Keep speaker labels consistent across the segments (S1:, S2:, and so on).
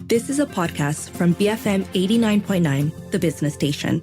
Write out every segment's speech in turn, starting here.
S1: This is a podcast from BFM 89.9, the business station.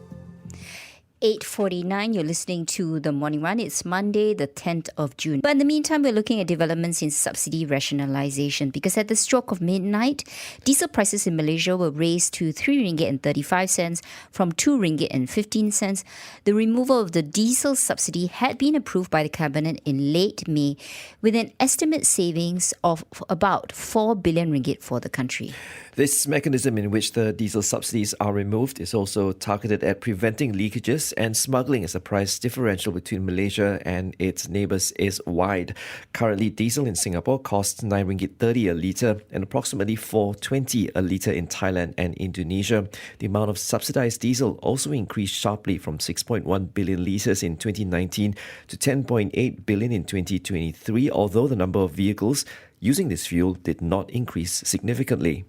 S2: 8:49, you're listening to The Morning Run. It's Monday, the 10th of June. But in the meantime, we're looking at developments in subsidy rationalisation because at the stroke of midnight, diesel prices in Malaysia were raised to RM3.35 from RM2.15. The removal of the diesel subsidy had been approved by the Cabinet in late May with an estimate savings of about RM4 billion for the country.
S3: This mechanism in which the diesel subsidies are removed is also targeted at preventing leakages and smuggling, as the price differential between Malaysia and its neighbours is wide. Currently, diesel in Singapore costs RM9.30 a litre and approximately RM4.20 a litre in Thailand and Indonesia. The amount of subsidised diesel also increased sharply from 6.1 billion litres in 2019 to 10.8 billion in 2023, although the number of vehicles using this fuel did not increase significantly.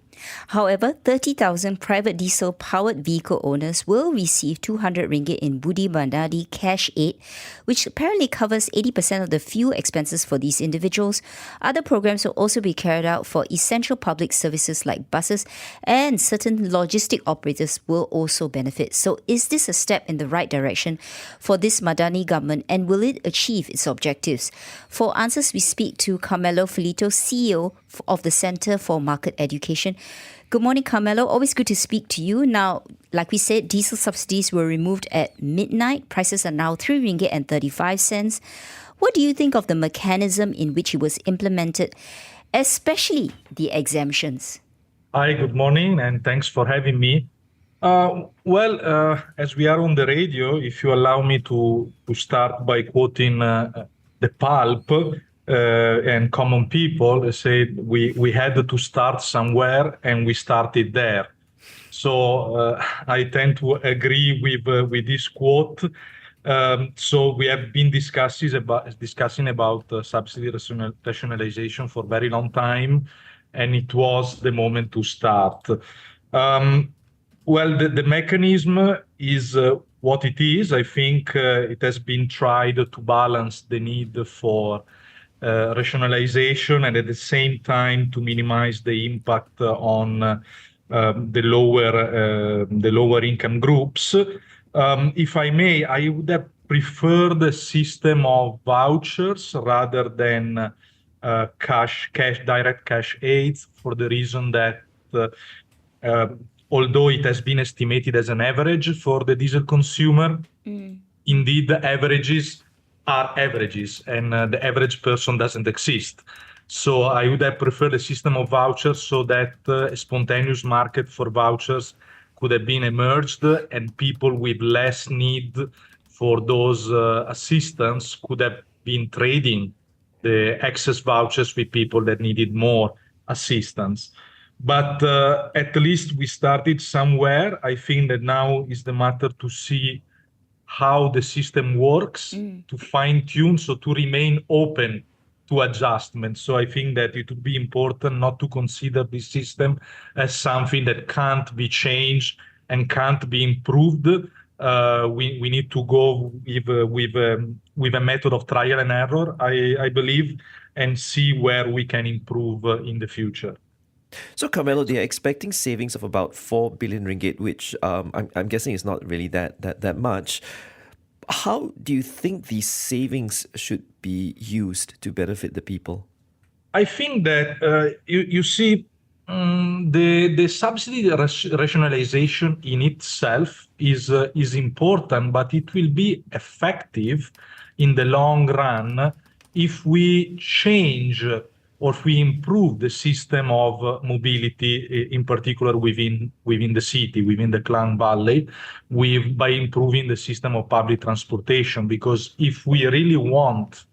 S2: However, 30,000 private diesel-powered vehicle owners will receive RM200 in Budi Bandari cash aid, which apparently covers 80% of the fuel expenses for these individuals. Other programs will also be carried out for essential public services like buses, and certain logistic operators will also benefit. So is this a step in the right direction for this Madani government, and will it achieve its objectives? For answers, we speak to Carmelo Ferlito, CEO of the Centre for Market Education. Good morning, Carmelo. Always good to speak to you. Now, like we said, diesel subsidies were removed at midnight. Prices are now RM3.35. What do you think of the mechanism in which it was implemented, especially the exemptions?
S4: Hi, good morning, and thanks for having me. As we are on the radio, if you allow me to start by quoting the pulp, and common people say we had to start somewhere and we started there. So I tend to agree with this quote. So we have been discussing about subsidy rationalization for a very long time, and it was the moment to start. The mechanism is what it is. I think it has been tried to balance the need for rationalization and at the same time to minimize the impact on the lower income groups. If I may, I would have preferred a system of vouchers rather than direct cash aid, for the reason that although it has been estimated as an average for the diesel consumer, indeed the averages are averages, and the average person doesn't exist. So I would have preferred a system of vouchers so that a spontaneous market for vouchers could have been emerged, and people with less need for those assistance could have been trading the excess vouchers with people that needed more assistance. But at least we started somewhere. I think that now is the matter to see how the system works, to fine-tune, so to remain open to adjustments. So I think that it would be important not to consider this system as something that can't be changed and can't be improved. We need to go with a method of trial and error, I believe, and see where we can improve in the future.
S3: So, Carmelo, they are expecting savings of about RM4 billion, which I'm guessing is not really that much. How do you think these savings should be used to benefit the people?
S4: I think that you see, the subsidy rationalization in itself is important, but it will be effective in the long run if we change or if we improve the system of mobility, in particular within the city, within the Klang Valley, by improving the system of public transportation. Because if we really want,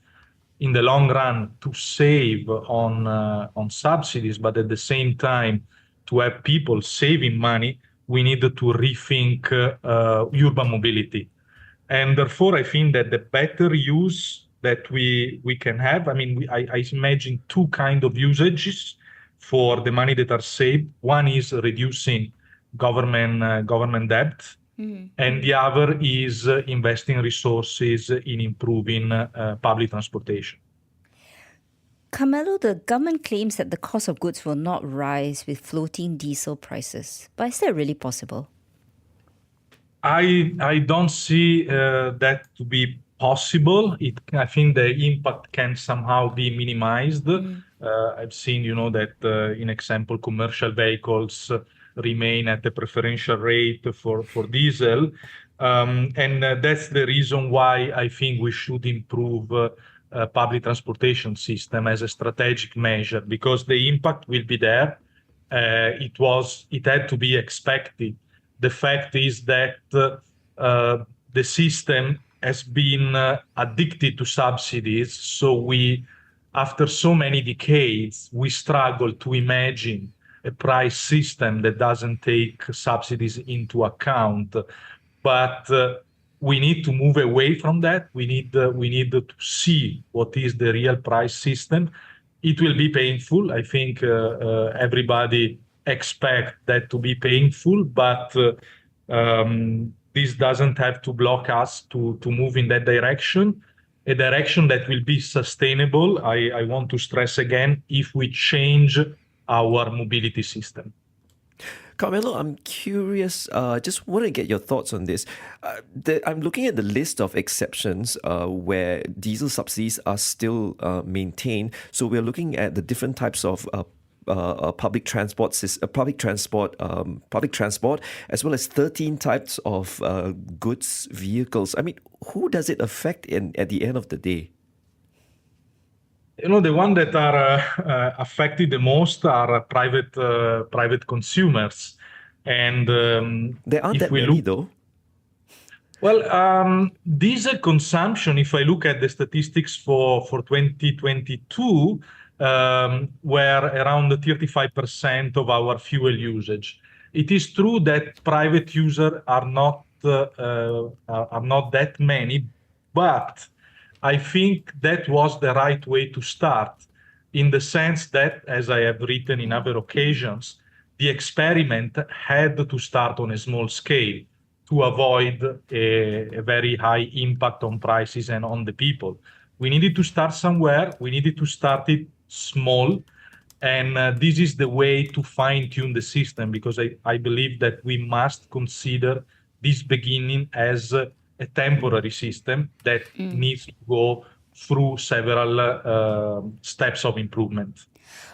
S4: in the long run, to save on subsidies, but at the same time to have people saving money, we need to rethink urban mobility. And therefore, I think that the better use that we can have, I imagine two kinds of usages for the money that are saved. One is reducing government debt, and the other is investing resources in improving public transportation.
S2: Carmelo, the government claims that the cost of goods will not rise with floating diesel prices. But is that really possible?
S4: I don't see that to be possible. I think the impact can somehow be minimized. I've seen, that in example, commercial vehicles remain at the preferential rate for diesel. And that's the reason why I think we should improve public transportation system as a strategic measure, because the impact will be there. It had to be expected. The fact is that the system has been addicted to subsidies. So after so many decades, we struggle to imagine a price system that doesn't take subsidies into account. But we need to move away from that. We need to see what is the real price system. It will be painful. I think everybody expect that to be painful, but this doesn't have to block us to move in that direction, a direction that will be sustainable. I want to stress again, if we change our mobility system.
S3: Carmelo, I'm curious, just want to get your thoughts on this. I'm looking at the list of exceptions where diesel subsidies are still maintained. So we're looking at the different types of public transport, as well as 13 types of goods vehicles. I mean, who does it affect at the end of the day?
S4: The ones that are affected the most are private consumers, and
S3: there aren't that many, though.
S4: Well, diesel consumption, if I look at the statistics for 2022, were around 35% of our fuel usage. It is true that private users are not that many, but I think that was the right way to start, in the sense that, as I have written in other occasions, the experiment had to start on a small scale to avoid a very high impact on prices and on the people. We needed to start somewhere. We needed to start it small. And this is the way to fine-tune the system, because I believe that we must consider this beginning as a temporary system that needs to go through several steps of improvement.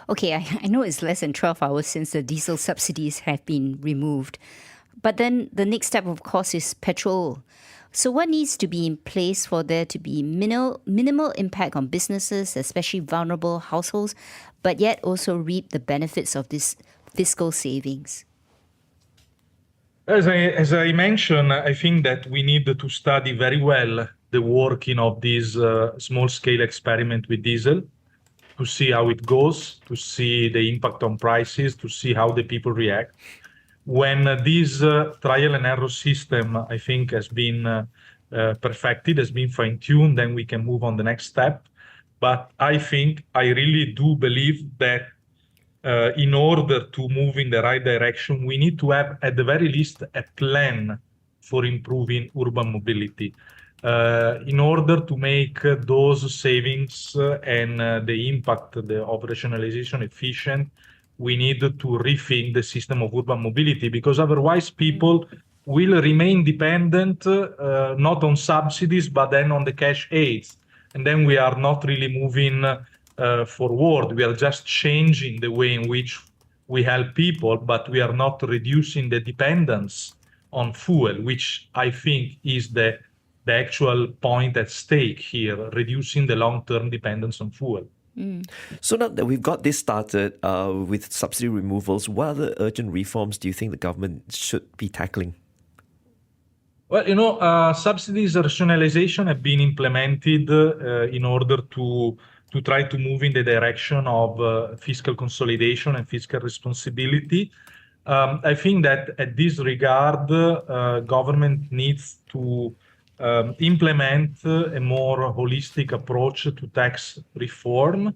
S2: Okay, I know it's less than 12 hours since the diesel subsidies have been removed. But then the next step, of course, is petrol. So what needs to be in place for there to be minimal impact on businesses, especially vulnerable households, but yet also reap the benefits of this fiscal savings?
S4: As I mentioned, I think that we need to study very well the working of this small-scale experiment with diesel, to see how it goes, to see the impact on prices, to see how the people react. When this trial and error system, I think, has been perfected, has been fine-tuned, then we can move on the next step. But I really do believe that in order to move in the right direction, we need to have, at the very least, a plan for improving urban mobility. In order to make those savings and the impact, the operationalization efficient, we need to rethink the system of urban mobility, because otherwise people will remain dependent not on subsidies, but then on the cash aids. And then we are not really moving forward. We are just changing the way in which we help people, but we are not reducing the dependence on fuel, which I think is the actual point at stake here, reducing the long-term dependence on fuel.
S3: So now that we've got this started with subsidy removals, what other urgent reforms do you think the government should be tackling?
S4: Well, subsidies rationalization have been implemented in order to try to move in the direction of fiscal consolidation and fiscal responsibility. I think that at this regard, government needs to implement a more holistic approach to tax reform.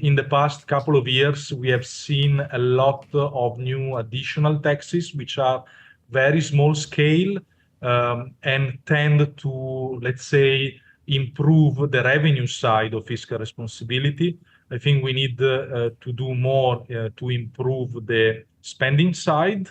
S4: In the past couple of years, we have seen a lot of new additional taxes, which are very small scale and tend to, let's say, improve the revenue side of fiscal responsibility. I think we need to do more to improve the spending side.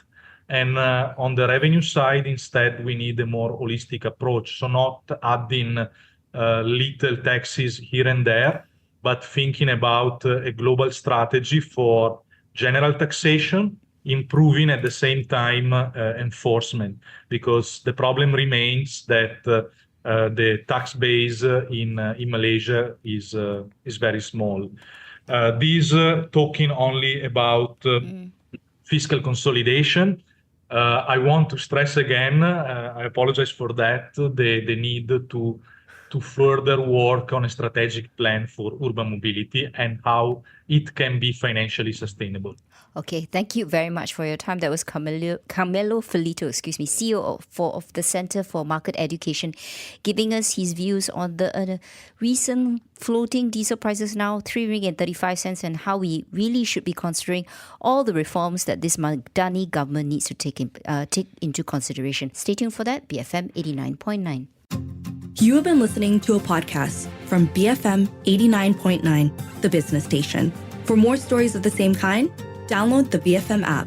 S4: And on the revenue side, instead, we need a more holistic approach. So not adding little taxes here and there, but thinking about a global strategy for general taxation, improving at the same time enforcement, because the problem remains that the tax base in Malaysia is very small. These talking only about fiscal consolidation. I want to stress again, I apologize for that, the need to further work on a strategic plan for urban mobility and how it can be financially sustainable.
S2: Okay, thank you very much for your time. That was Carmelo Ferlito, CEO of the Centre for Market Education, giving us his views on the recent floating diesel prices now, 3.35 ringgit, and how we really should be considering all the reforms that this Madani government needs to take into consideration. Stay tuned for that, BFM 89.9.
S1: You have been listening to a podcast from BFM 89.9, the business station. For more stories of the same kind, download the BFM app.